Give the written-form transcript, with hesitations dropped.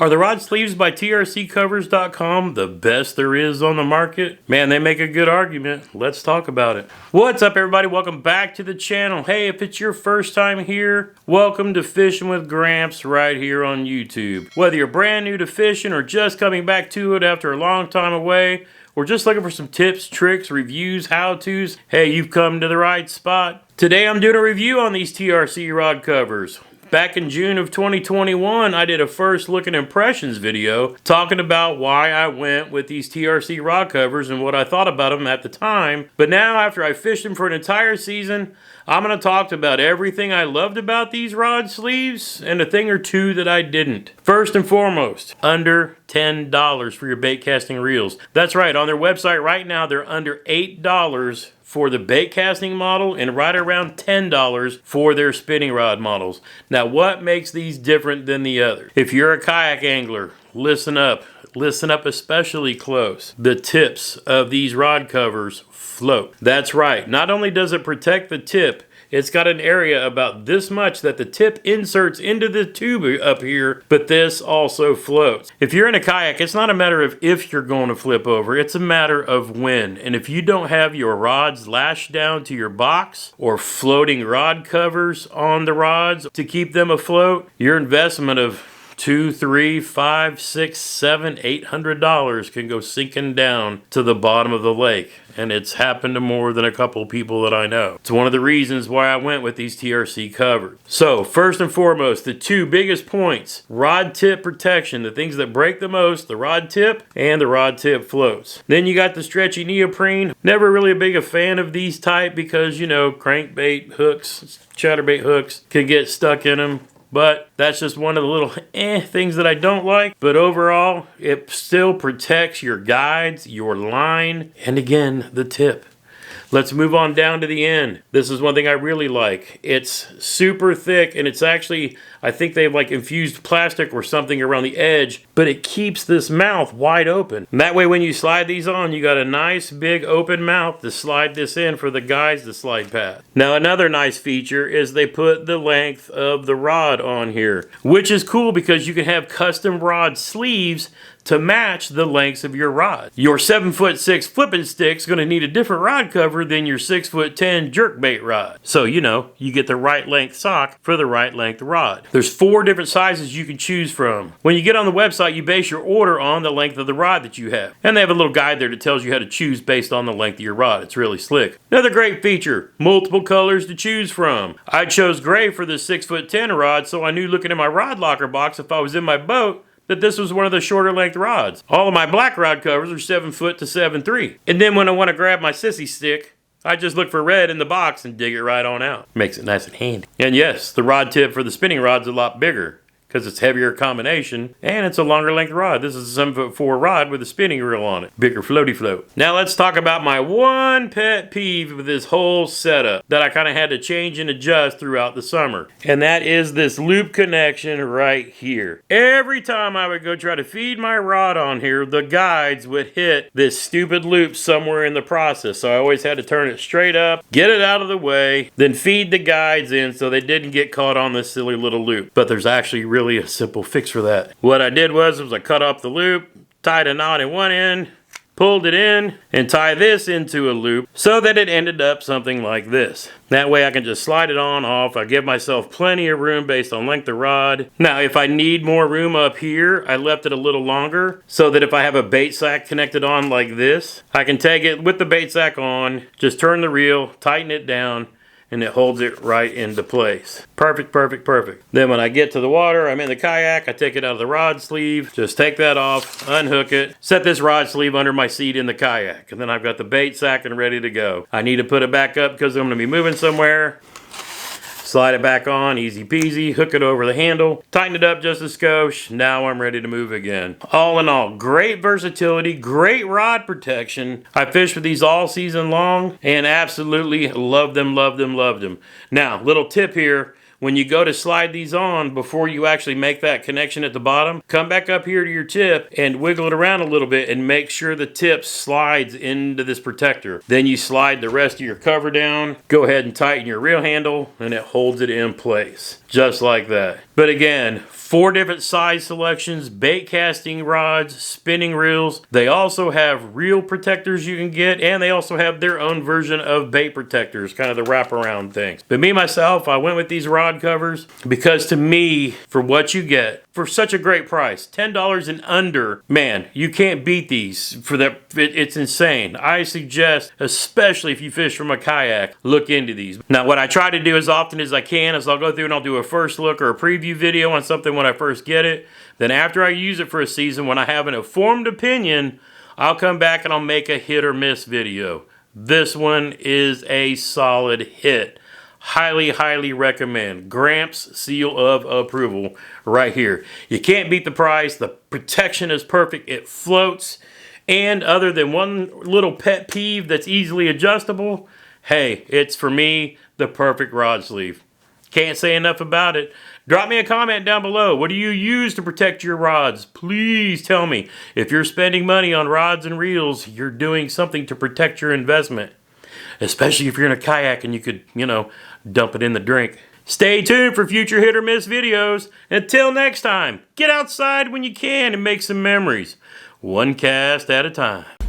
Are the rod sleeves by TRCCovers.com the best there is on the market? Man, they make a good argument. Let's talk about it. What's up, everybody? Welcome back to the channel. Hey, if it's your first time here, welcome to Fishing with Gramps right here on YouTube. Whether you're brand new to fishing or just coming back to it after a long time away, or just looking for some tips, tricks, reviews, how-tos, hey, you've come to the right spot. Today I'm doing a review on these TRC rod covers. Back in June of 2021, I did a first look and impressions video talking about why I went with these TRC rod covers and what I thought about them at the time. But now, after I fished them for an entire season, I'm going to talk about everything I loved about these rod sleeves and a thing or two that I didn't. First and foremost, under $10 for your bait casting reels. That's right, on their website right now, they're under $8 for the bait casting model and right around $10 for their spinning rod models. Now, what makes these different than the others? If you're a kayak angler, listen up. Listen up especially close. The tips of these rod covers float. That's right. Not only does it protect the tip, it's got an area about this much that the tip inserts into the tube up here, but this also floats. If you're in a kayak, it's not a matter of if you're going to flip over, it's a matter of when. And if you don't have your rods lashed down to your box or floating rod covers on the rods to keep them afloat, your investment of $200, $300, $500, $600, $700, $800 can go sinking down to the bottom of the lake. And it's happened to more than a couple people that I know. It's one of the reasons why I went with these TRC covers. So, first and foremost, the two biggest points: rod tip protection, the things that break the most, the rod tip and the rod tip floats. Then you got the stretchy neoprene. Never really a big a fan of these type because, you know, crankbait hooks, chatterbait hooks can get stuck in them. But that's just one of the little things that I don't like. But overall, it still protects your guides, your line, and again, the tip. Let's move on down to the end. This is one thing I really like. It's super thick, and it's actually, I think they've like infused plastic or something around the edge, but it keeps this mouth wide open. And that way when you slide these on, you got a nice big open mouth to slide this in for the guys to slide past. Now, another nice feature is they put the length of the rod on here, which is cool because you can have custom rod sleeves to match the lengths of your rod. Your 7'6" flipping stick is going to need a different rod cover than your 6'10" jerkbait rod. So, you know, you get the right length sock for the right length rod. There's 4 different sizes you can choose from. When you get on the website, you base your order on the length of the rod that you have. And they have a little guide there that tells you how to choose based on the length of your rod. It's really slick. Another great feature, multiple colors to choose from. I chose gray for the 6'10" rod, so I knew looking in my rod locker box if I was in my boat that this was one of the shorter length rods. All of my black rod covers are 7 foot to 7'3". And then when I want to grab my sissy stick, I just look for red in the box and dig it right on out. Makes it nice and handy. And yes, the rod tip for the spinning rod's a lot bigger because it's heavier combination and it's a longer length rod. This is a 7'4" rod with a spinning reel on it. Bigger floaty float. Now let's talk about my one pet peeve with this whole setup that I kind of had to change and adjust throughout the summer. And that is this loop connection right here. Every time I would go try to feed my rod on here, the guides would hit this stupid loop somewhere in the process. So I always had to turn it straight up, get it out of the way, then feed the guides in so they didn't get caught on this silly little loop. But there's actually really a simple fix for that. What I did was I cut off the loop, tied a knot in one end, pulled it in, and tie this into a loop so that it ended up something like this. That way I can just slide it on off. I give myself plenty of room based on length of rod. Now if I need more room up here, I left it a little longer so that if I have a bait sack connected on like this, I can take it with the bait sack on, just turn the reel, tighten it down, and it holds it right into place. Perfect, perfect, perfect. Then when I get to the water, I'm in the kayak, I take it out of the rod sleeve, just take that off, unhook it, set this rod sleeve under my seat in the kayak, and then I've got the bait sack and ready to go. I need to put it back up because I'm gonna be moving somewhere. Slide it back on, easy peasy, hook it over the handle, tighten it up just a skosh, now I'm ready to move again. All in all, great versatility, great rod protection. I fished with these all season long and absolutely loved them, loved them, loved them. Now, little tip here, when you go to slide these on, before you actually make that connection at the bottom, come back up here to your tip and wiggle it around a little bit and make sure the tip slides into this protector. Then you slide the rest of your cover down, go ahead and tighten your reel handle, and it holds it in place. just like that. But again, 4 different size selections, bait casting rods, spinning reels. They also have reel protectors you can get, and they also have their own version of bait protectors, kind of the wraparound things. But me, myself, I went with these rod covers because to me, for what you get, for such a great price, $10 and under, man, you can't beat these for that. It's insane. I suggest, especially if you fish from a kayak, look into these. Now, what I try to do as often as I can is I'll go through and I'll do a first look or a preview video on something when I first get it. Then after I use it for a season, when I have an informed opinion, I'll come back and I'll make a hit or miss video. This one is a solid hit. Highly, highly recommend. Gramps seal of approval right here. You can't beat the price. The protection is perfect. It floats. And other than one little pet peeve that's easily adjustable, hey, it's for me the perfect rod sleeve. Can't say enough about it. Drop me a comment down below. What do you use to protect your rods? Please tell me. If you're spending money on rods and reels, you're doing something to protect your investment. Especially if you're in a kayak and you could, dump it in the drink. Stay tuned for future hit or miss videos. Until next time, get outside when you can and make some memories. One cast at a time.